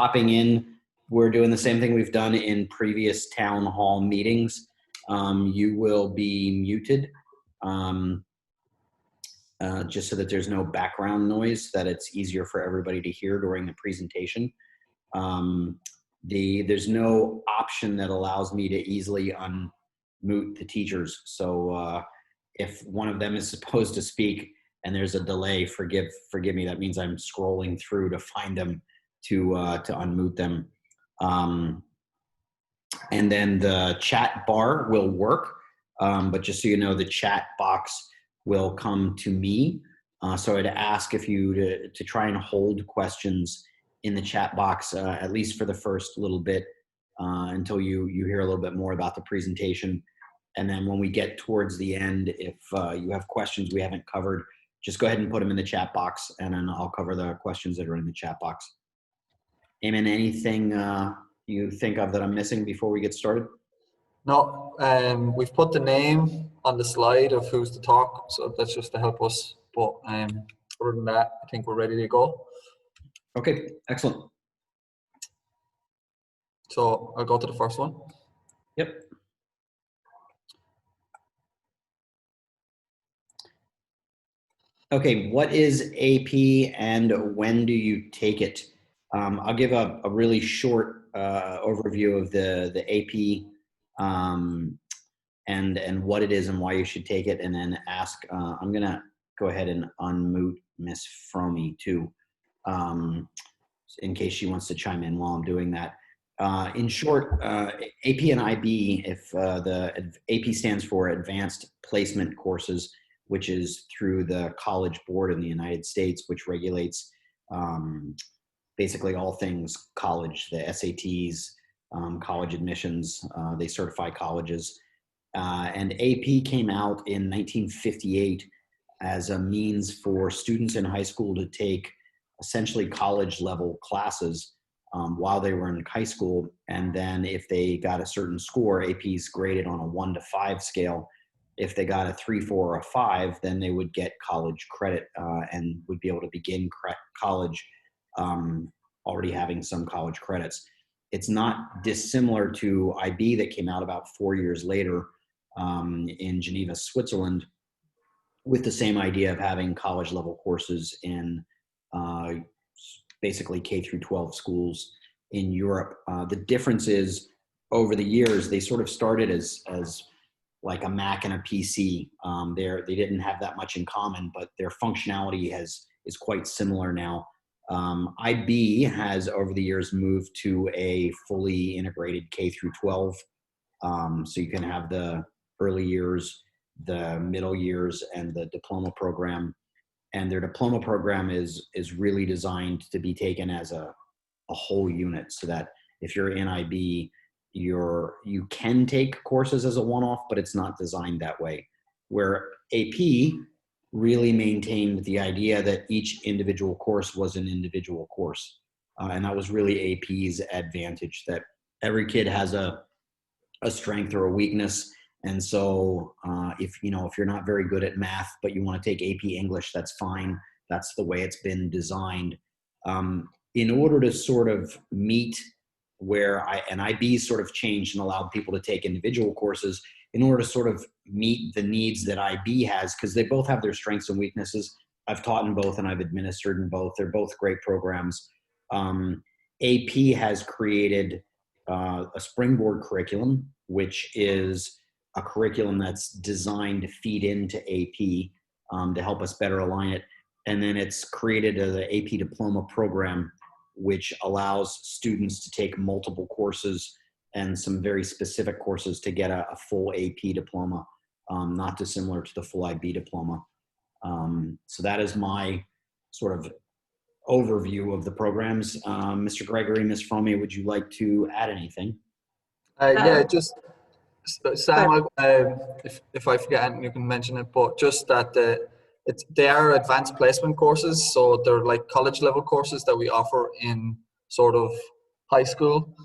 popping in, we're doing the same thing we've done in previous town hall meetings. You will be muted, just so that there's no background noise, that it's easier for everybody to hear during the presentation. There's no option that allows me to easily unmute the teachers. So if one of them is supposed to speak and there's a delay, forgive me. That means I'm scrolling through to find them to unmute them. And then the chat bar will work, but just so you know, the chat box will come to me. So I'd ask if you to try and hold questions in the chat box, at least for the first little bit, until you hear a little bit more about the presentation. And then when we get towards the end, if you have questions we haven't covered, just go ahead and put them in the chat box, and then I'll cover the questions that are in the chat box. Eamon, anything you think of that I'm missing before we get started? No, we've put the name on the slide of who's to talk, so that's just to help us. But other than that, I think we're ready to go. Okay, excellent. So I'll go to the first one. Yep. Okay, what is AP and when do you take it? I'll give a really short overview of the AP and what it is and why you should take it, and then ask, I'm gonna go ahead and unmute Miss Fromme too, in case she wants to chime in while I'm doing that. In short, AP and IB, if the AP stands for Advanced Placement Courses, which is through the College Board in the United States, which regulates basically all things college, the SATs, college admissions, they certify colleges. And AP came out in 1958 as a means for students in high school to take essentially college level classes while they were in high school. And then if they got a certain score, AP's graded on a 1 to 5 scale. If they got a 3, 4, or a 5, then they would get college credit and would be able to begin college already having some college credits. It's not dissimilar to IB that came out about 4 years later in Geneva, Switzerland, with the same idea of having college level courses in basically K through 12 schools in Europe. The difference is, over the years, they sort of started as like a Mac and a PC. They didn't have that much in common, but their functionality is quite similar now. IB has over the years moved to a fully integrated K through 12. So you can have the early years, the middle years, and the diploma program. And their diploma program is really designed to be taken as a whole unit, so that if you're in IB, you can take courses as a one-off, but it's not designed that way. Where AP really maintained the idea that each individual course was an individual course. And that was really AP's advantage, that every kid has a strength or a weakness. And so if you're not very good at math, but you want to take AP English, that's fine. That's the way it's been designed. In order to sort of meet where IB sort of changed and allowed people to take individual courses, in order to sort of meet the needs that IB has, because they both have their strengths and weaknesses. I've taught in both and I've administered in both. They're both great programs. AP has created a springboard curriculum, which is a curriculum that's designed to feed into AP to help us better align it. And then it's created the AP diploma program, which allows students to take multiple courses and some very specific courses to get a full AP diploma, not dissimilar to the full IB diploma. So that is my sort of overview of the programs. Mr. Gregory, Ms. Fromme, would you like to add anything? Yeah, just Sam, if I forget anything, you can mention it, but just that they are advanced placement courses, so they're like college level courses that we offer in sort of high school.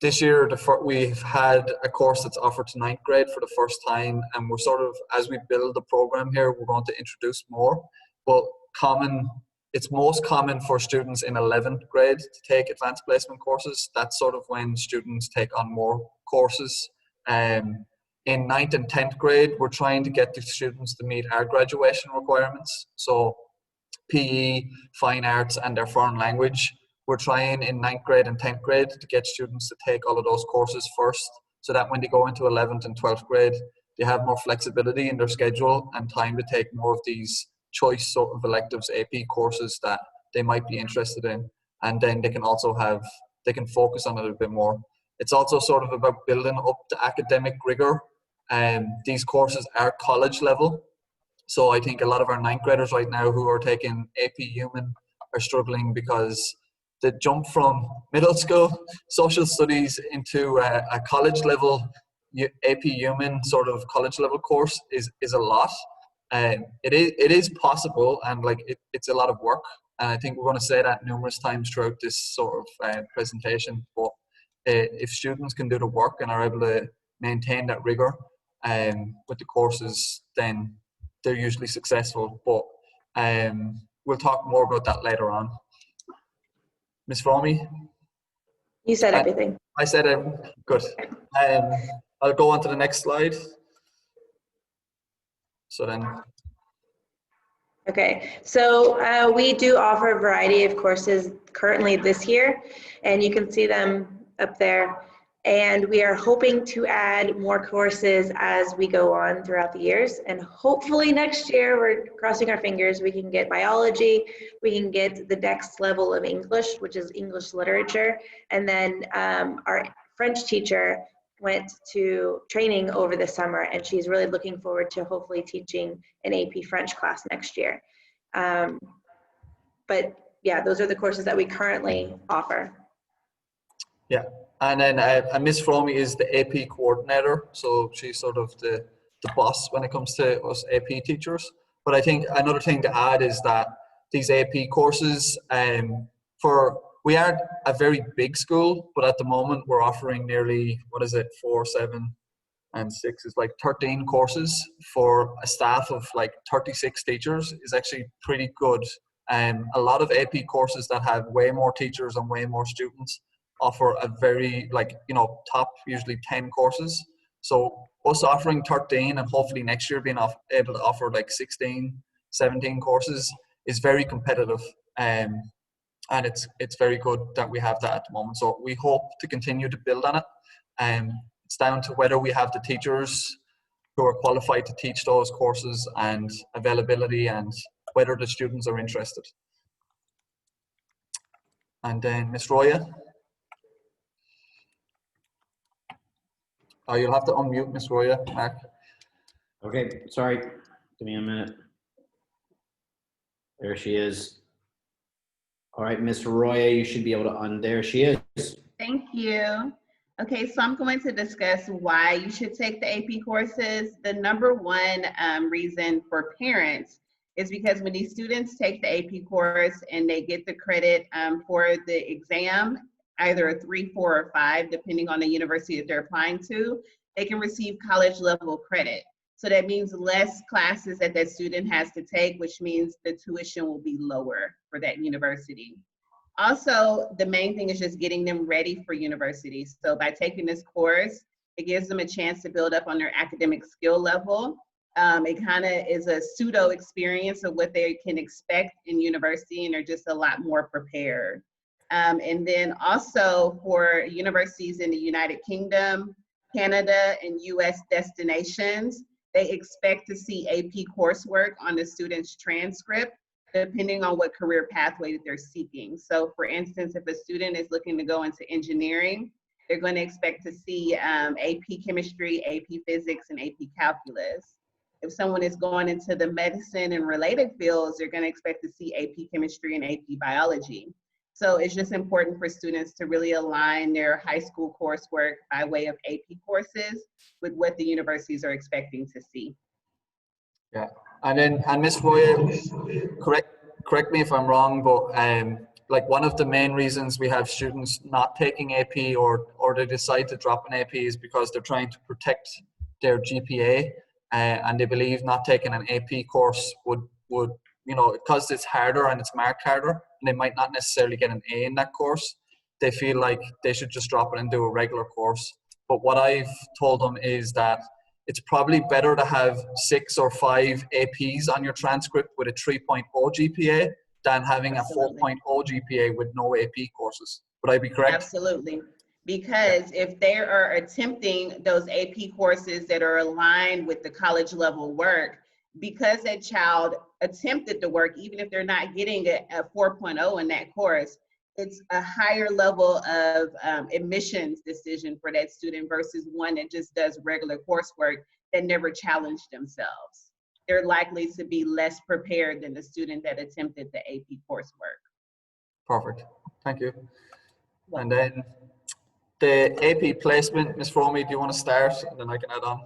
This year, we've had a course that's offered to 9th grade for the first time, and we're sort of, as we build the program here, we're going to introduce more. But common it's most common for students in 11th grade to take advanced placement courses. That's sort of when students take on more courses. In 9th and 10th grade, we're trying to get the students to meet our graduation requirements. So PE, fine arts, and their foreign language. We're trying in 9th grade and 10th grade to get students to take all of those courses first, so that when they go into 11th and 12th grade, they have more flexibility in their schedule and time to take more of these choice sort of electives, AP courses that they might be interested in. And then they can also they can focus on it a bit more. It's also sort of about building up the academic rigor. These courses are college level. So I think a lot of our 9th graders right now who are taking AP Human are struggling because the jump from middle school social studies into a college level AP Human sort of college level course is a lot. It is possible, and like it's a lot of work. And I think we're going to say that numerous times throughout this sort of presentation. But if students can do the work and are able to maintain that rigor with the courses, then they're usually successful. But we'll talk more about that later on. Miss Romy? You said everything. I said good. I'll go on to the next slide. So then. Okay, so we do offer a variety of courses currently this year, and you can see them up there. And we are hoping to add more courses as we go on throughout the years. And hopefully next year, we're crossing our fingers, we can get biology, we can get the next level of English, which is English literature. And then our French teacher went to training over the summer, and she's really looking forward to hopefully teaching an AP French class next year. But yeah, those are the courses that we currently offer. Yeah, and then Miss Romy is the AP coordinator, so she's sort of the boss when it comes to us AP teachers. But I think another thing to add is that these AP courses, we aren't a very big school, but at the moment we're offering nearly, 4, 7, and 6 is like 13 courses for a staff of like 36 teachers is actually pretty good. A lot of AP courses that have way more teachers and way more students offer a very top usually 10 courses. So us offering 13 and hopefully next year being able to offer like 16, 17 courses is very competitive. And it's very good that we have that at the moment. So we hope to continue to build on it. It's down to whether we have the teachers who are qualified to teach those courses and availability and whether the students are interested. And then Ms. Roya. Oh, you'll have to unmute Ms. Roya, Mark. Okay, sorry. Give me a minute. There she is. All right, Ms. Roya, you should be able to there she is. Thank you. Okay, so I'm going to discuss why you should take the AP courses. The number one reason for parents is because when these students take the AP course and they get the credit for the exam, either a 3, 4, or 5, depending on the university that they're applying to, they can receive college level credit. So that means less classes that that student has to take, which means the tuition will be lower for that university. Also, the main thing is just getting them ready for university. So by taking this course, it gives them a chance to build up on their academic skill level. It kind of is a pseudo experience of what they can expect in university, and they're just a lot more prepared. And then also for universities in the United Kingdom, Canada, and US destinations, they expect to see AP coursework on the student's transcript, depending on what career pathway that they're seeking. So for instance, if a student is looking to go into engineering, they're going to expect to see AP chemistry, AP physics, and AP calculus. If someone is going into the medicine and related fields, they're going to expect to see AP chemistry and AP biology. So it's just important for students to really align their high school coursework by way of AP courses with what the universities are expecting to see. Yeah, and Ms. Roya, correct me if I'm wrong, but like one of the main reasons we have students not taking AP or they decide to drop an AP is because they're trying to protect their GPA, and they believe not taking an AP course would you know, because it's harder and it's marked harder, and they might not necessarily get an A in that course, they feel like they should just drop it and do a regular course. But what I've told them is that it's probably better to have 6 or 5 APs on your transcript with a 3.0 GPA than having Absolutely. a 4.0 GPA with no AP courses. Would I be correct? Absolutely. Because if they are attempting those AP courses that are aligned with the college level work, because that child attempted the work, even if they're not getting a 4.0 in that course, it's a higher level of admissions decision for that student versus one that just does regular coursework that never challenged themselves. They're likely to be less prepared than the student that attempted the AP coursework. Perfect. Thank you. And then the AP placement, Ms. Fromy, do you want to start? And then I can add on.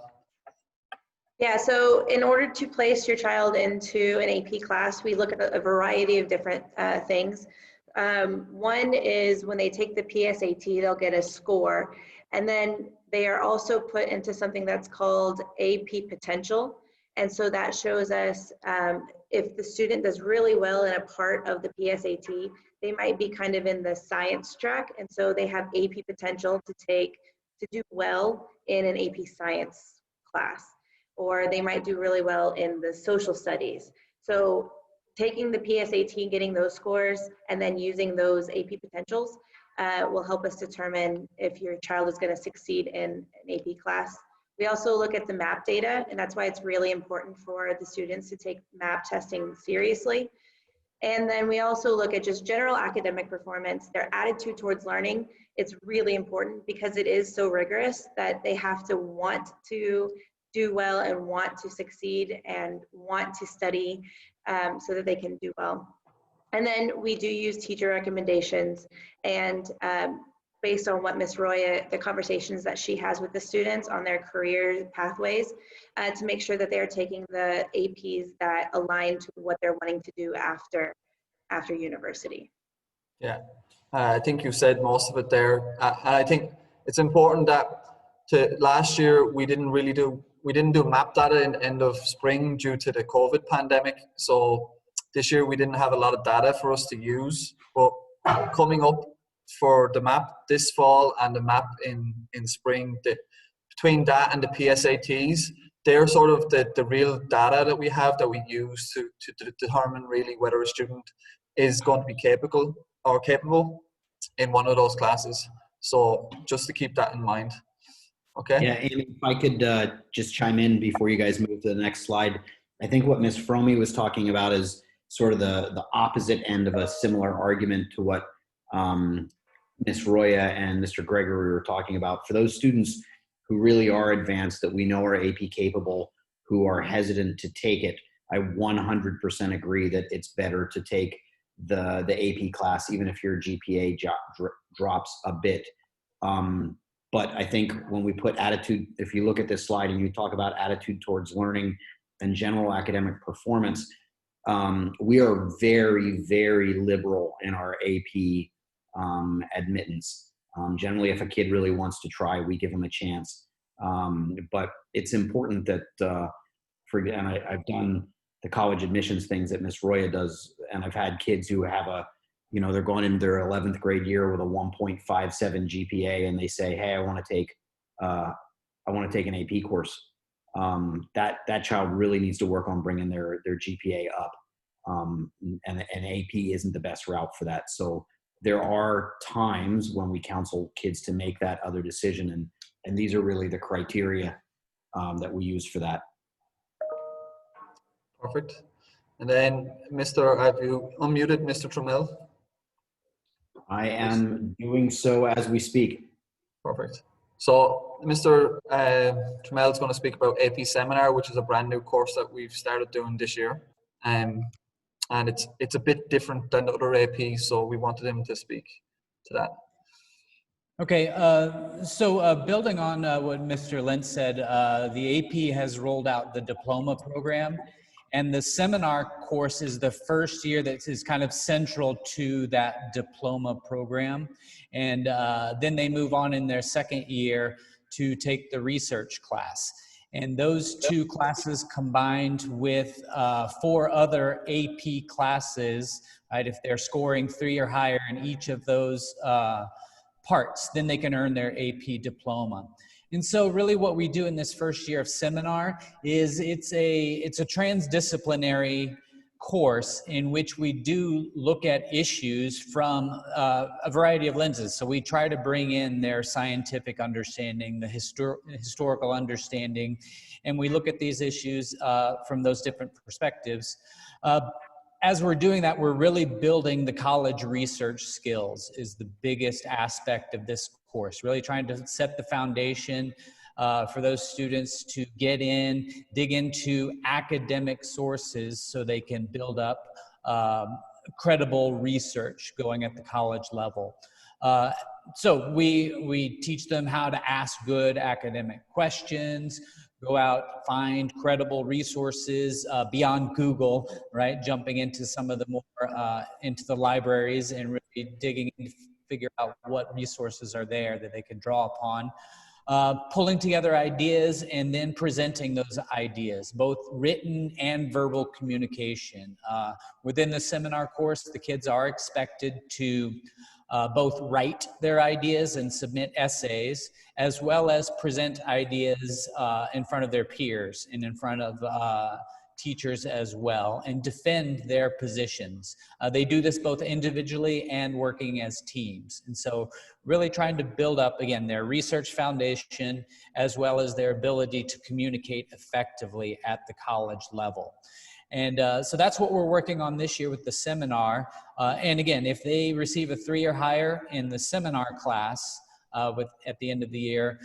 Yeah, so in order to place your child into an AP class, we look at a variety of different things. One is when they take the PSAT, they'll get a score. And then they are also put into something that's called AP potential. And so that shows us if the student does really well in a part of the PSAT, they might be kind of in the science track. And so they have AP potential to do well in an AP science class, or they might do really well in the social studies. So taking the PSAT, getting those scores, and then using those AP potentials will help us determine if your child is going to succeed in an AP class. We also look at the MAP data, and that's why it's really important for the students to take MAP testing seriously. And then we also look at just general academic performance, their attitude towards learning. It's really important because it is so rigorous that they have to want to do well and want to succeed and want to study so that they can do well. And then we do use teacher recommendations, and based on what Ms. Roya, the conversations that she has with the students on their career pathways, to make sure that they're taking the APs that align to what they're wanting to do after university. Yeah, I think you said most of it there. And I think it's important that last year we didn't do map data in the end of spring due to the COVID pandemic. So this year we didn't have a lot of data for us to use, but coming up for the map this fall and the map in spring, between that and the PSATs, they're sort of the real data that we have that we use to determine really whether a student is going to be capable in one of those classes. So just to keep that in mind. Okay. Yeah, and if I could just chime in before you guys move to the next slide. I think what Ms. Fromy was talking about is sort of the opposite end of a similar argument to what Ms. Roya and Mr. Gregory were talking about. For those students who really are advanced, that we know are AP capable, who are hesitant to take it, I 100% agree that it's better to take the AP class, even if your GPA drops a bit. But I think when we put attitude, if you look at this slide and you talk about attitude towards learning and general academic performance, we are very, very liberal in our AP admittance. Generally, if a kid really wants to try, we give them a chance. But it's important that, and I've done the college admissions things that Ms. Roya does, and I've had kids who have they're going into their 11th grade year with a 1.57 GPA, and they say, "Hey, I want to take an AP course." That child really needs to work on bringing their GPA up, and AP isn't the best route for that. So there are times when we counsel kids to make that other decision, and these are really the criteria that we use for that. Perfect. And then, have you unmuted Mr. Trammell? I am doing so as we speak. Perfect. So Mr. Trammell is going to speak about AP Seminar, which is a brand new course that we've started doing this year. And it's a bit different than other APs, so we wanted him to speak to that. Okay, so building on what Mr. Lentz said, the AP has rolled out the diploma program, and the seminar course is the first year that is kind of central to that diploma program. And then they move on in their second year to take the research class. And those two classes combined with 4 other AP classes, right? If they're scoring 3 or higher in each of those parts, then they can earn their AP diploma. And so really what we do in this first year of seminar is it's a transdisciplinary course in which we do look at issues from a variety of lenses. So we try to bring in their scientific understanding, the historical understanding, and we look at these issues from those different perspectives. As we're doing that, we're really building the college research skills is the biggest aspect of this course, really trying to set the foundation for those students to get in, dig into academic sources so they can build up credible research going at the college level. So we teach them how to ask good academic questions, go out, find credible resources beyond Google, right? Jumping into some of the more, into the libraries and really digging in to figure out what resources are there that they can draw upon. Pulling together ideas and then presenting those ideas, both written and verbal communication. Within the seminar course, the kids are expected to both write their ideas and submit essays, as well as present ideas in front of their peers and in front of teachers as well, and defend their positions. They do this both individually and working as teams. And so really trying to build up, again, their research foundation, as well as their ability to communicate effectively at the college level. And so that's what we're working on this year with the seminar. And again, if they receive a 3 or higher in the seminar class at the end of the year,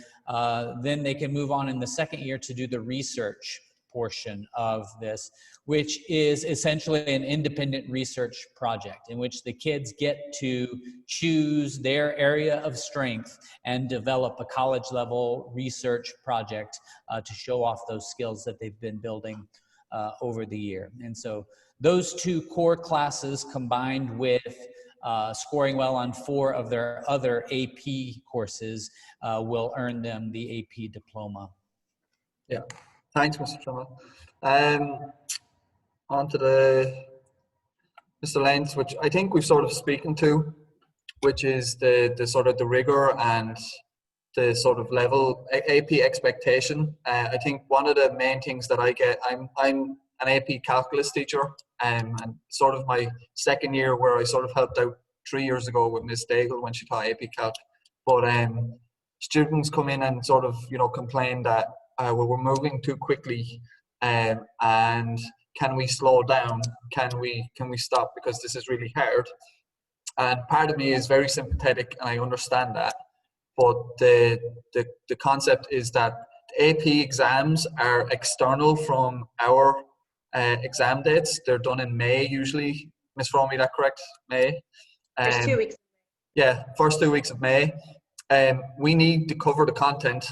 then they can move on in the second year to do the research portion of this, which is essentially an independent research project in which the kids get to choose their area of strength and develop a college level research project to show off those skills that they've been building over the year. And so those 2 core classes combined with scoring well on 4 of their other AP courses will earn them the AP diploma. Yeah, thanks, Mr. Trimmer. On to Mr. Lenz, which I think we've sort of spoken to, which is the sort of the rigor and the sort of level AP expectation. I think one of the main things that I get, I'm an AP calculus teacher, and sort of my second year where I sort of helped out 3 years ago with Miss Daigle when she taught AP Calc. But students come in and sort of, you know, complain that well, we're moving too quickly, and can we slow down? Can we stop, because this is really hard? And part of me is very sympathetic, and I understand that. But the concept is that AP exams are external from our exam dates. They're done in May usually. Ms. Fromme, that correct? May? First 2 weeks. Yeah, first 2 weeks of May. We need to cover the content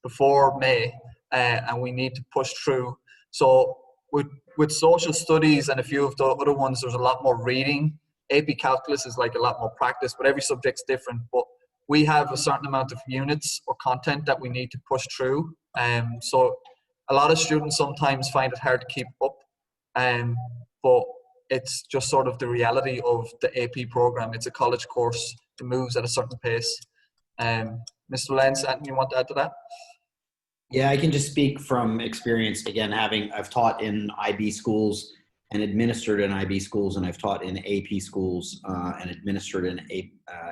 before May, and we need to push through. So with social studies and a few of the other ones, there's a lot more reading. AP Calculus is like a lot more practice, but every subject's different. But we have a certain amount of units or content that we need to push through. So a lot of students sometimes find it hard to keep up, but it's just sort of the reality of the AP program. It's a college course. It moves at a certain pace. Mr. Lenz, anything you want to add to that? Yeah, I can just speak from experience. Again, I've taught in IB schools and administered in IB schools, and I've taught in AP schools and administered in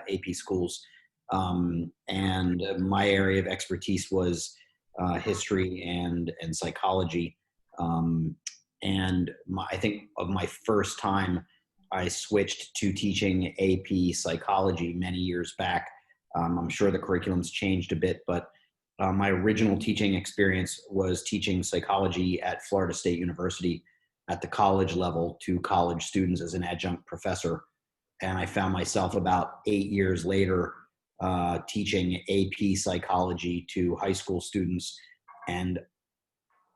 AP schools. And my area of expertise was history and psychology. And I think of my first time I switched to teaching AP psychology many years back. I'm sure the curriculum's changed a bit, but my original teaching experience was teaching psychology at Florida State University at the college level to college students as an adjunct professor. And I found myself about 8 years later teaching AP psychology to high school students. And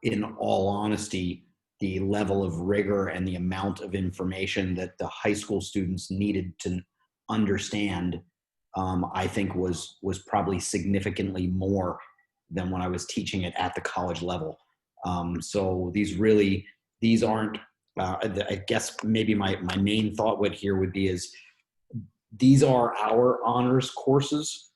in all honesty, the level of rigor and the amount of information that the high school students needed to understand, I think was probably significantly more than when I was teaching it at the college level. So these aren't, I guess maybe my main thought would be is these are our honors courses,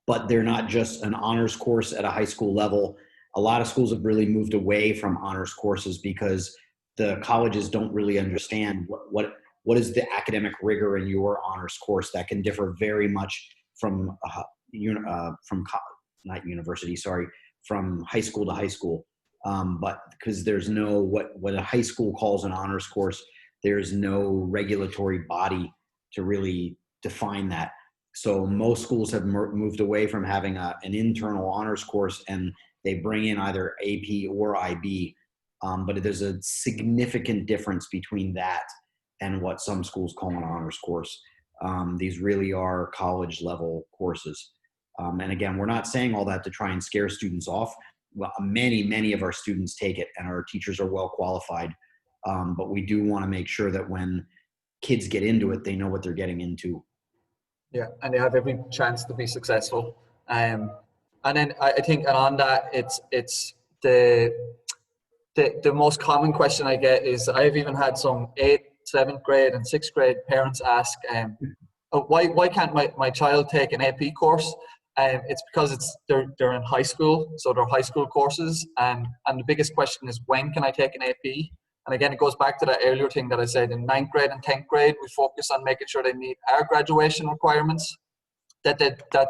but they're not just an honors course at a high school level. A lot of schools have really moved away from honors courses because the colleges don't really understand what is the academic rigor in your honors course that can differ very much from not university, sorry, from high school to high school. But because there's no, what a high school calls an honors course, there's no regulatory body to really define that. So most schools have moved away from having an internal honors course, and they bring in either AP or IB. But there's a significant difference between that and what some schools call an honors course. These really are college level courses. And again, we're not saying all that to try and scare students off. Well, many of our students take it, and our teachers are well qualified. But we do want to make sure that when kids get into it, they know what they're getting into. Yeah, and they have every chance to be successful. And then I think, and on that, it's the most common question I get is, I've even had some 8th, 7th grade and 6th grade parents ask, why can't my child take an AP course? It's because they're in high school, so they're high school courses, and the biggest question is, when can I take an AP? And again, it goes back to that earlier thing that I said. In 9th grade and 10th grade, we focus on making sure they meet our graduation requirements, that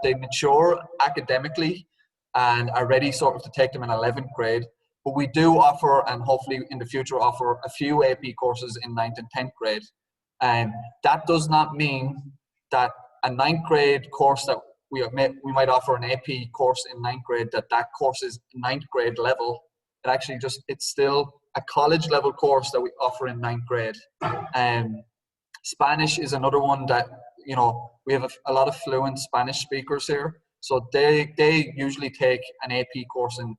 they mature academically and are ready sort of to take them in 11th grade. But we do offer, and hopefully in the future offer, a few AP courses in 9th and 10th grade. And that does not mean that a 9th grade course that we might offer an AP course in 9th grade, that course is 9th grade level. It actually it's still a college level course that we offer in 9th grade. Spanish is another one that, we have a lot of fluent Spanish speakers here. So they usually take an AP course in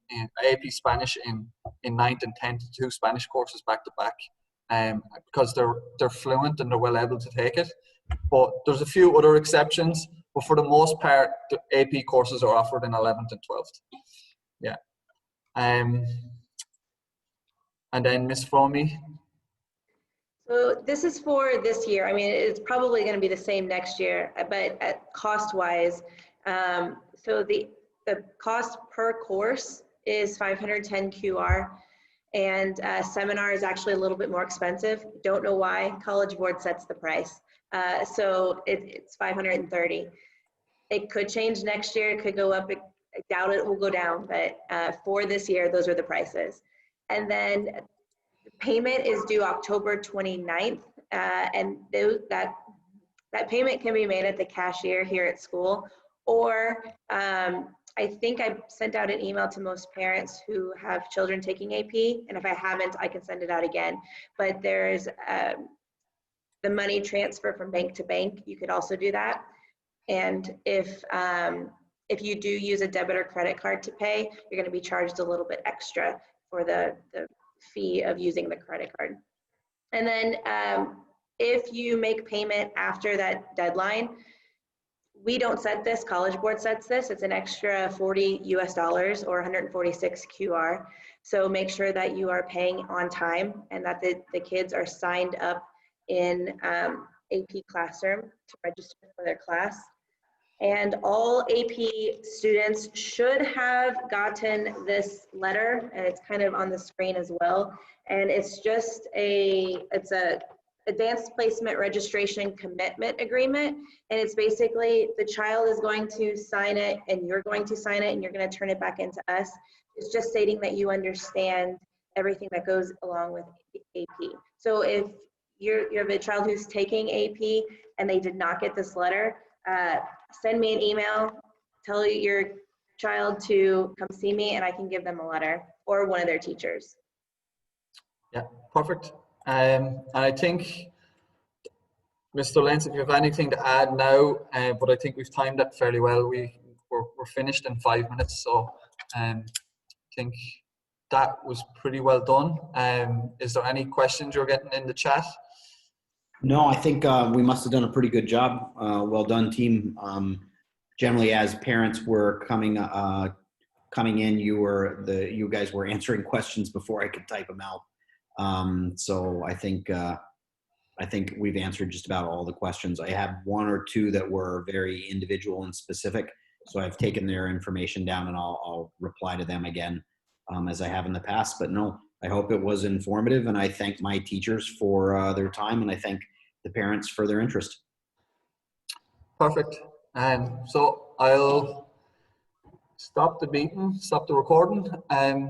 AP Spanish in 9th and 10th, 2 Spanish courses back to back, because they're fluent and they're well able to take it. But there's a few other exceptions, but for the most part, the AP courses are offered in 11th and 12th. Yeah. And then Miss Fromy. So this is for this year. I mean, it's probably going to be the same next year, but cost-wise, so the cost per course is 510 QR, and seminar is actually a little bit more expensive. Don't know why. College Board sets the price. So it's 530. It could change next year. It could go up. I doubt it will go down, but for this year, those are the prices. And then payment is due October 29th, and that payment can be made at the cashier here at school, or I think I sent out an email to most parents who have children taking AP, and if I haven't, I can send it out again. But there's the money transfer from bank to bank. You could also do that. And if you do use a debit or credit card to pay, you're going to be charged a little bit extra for the fee of using the credit card. And then if you make payment after that deadline, we don't set this, College Board sets this. It's an extra $40 US or 146 QR. So make sure that you are paying on time and that the kids are signed up in AP Classroom to register for their class. And all AP students should have gotten this letter, and it's kind of on the screen as well. And it's just it's a advanced placement registration commitment agreement. And it's basically the child is going to sign it and you're going to sign it and you're going to turn it back into us. It's just stating that you understand everything that goes along with AP. So if you have a child who's taking AP and they did not get this letter, send me an email, tell your child to come see me, and I can give them a letter or one of their teachers. Yeah, perfect. And I think, Mr. Lenz, if you have anything to add now, but I think we've timed that fairly well. We're finished in 5 minutes, so I think that was pretty well done. Is there any questions you're getting in the chat? No, I think we must have done a pretty good job. Well done, team. Generally, as parents, we're coming coming in, you guys were answering questions before I could type them out. So I think we've answered just about all the questions. I have one or two that were very individual and specific. So I've taken their information down, and I'll reply to them again as I have in the past. But no, I hope it was informative, and I thank my teachers for their time, and I thank the parents for their interest. Perfect. So I'll stop the meeting, stop the recording, and